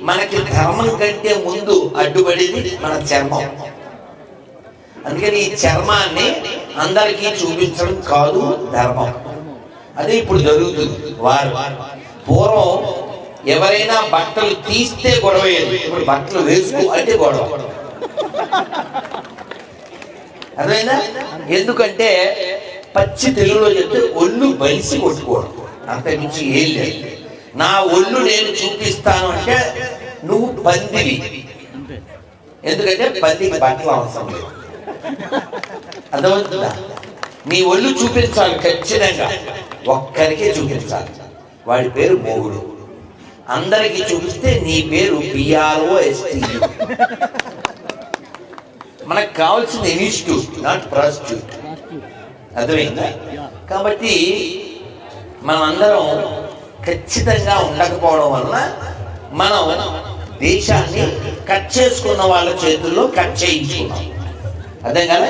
మనకి ధర్మం కంటే ముందు అడ్డుపడేది మన చర్మం. అందుకని ఈ చర్మాన్ని అందరికీ చూపించడం కాదు ధర్మం. అదే ఇప్పుడు జరుగుతుంది. వారు పూర్వం ఎవరైనా బట్టలు తీస్తే గొడవయ్యేది, ఇప్పుడు బట్టలు వేసుకో అంటే గొడవ. అదేనా? ఎందుకంటే పచ్చి తెలుగులో చెప్తే ఒళ్ళు బలిసి కొట్టుకోవడం, అంతకుమించి ఏం లేదు. నా ఒళ్ళు నేను చూపిస్తాను అంటే నువ్వు పందివి, ఎందుకంటే పందికి బట్టలు అవసరం లేదు. అర్థమవుతుందా? నీ ఒళ్ళు చూపించాలి ఖచ్చితంగా, ఒక్కరికే చూపించాలి, వాడి పేరు మొగుడు. అందరికి చూపిస్తే నీ పేరు PROST. మనకు కావాల్సింది ఇన్స్టిట్యూట్, నాట్ ప్రాస్టిట్యూట్. అర్థమైందా? కాబట్టి మనమందరం ఖచ్చితంగా ఉండకపోవడం వలన మనం దేశాన్ని కట్ చేసుకున్న వాళ్ళ చేతుల్లో కట్ చేయించుకున్నాం. అర్థం కదా?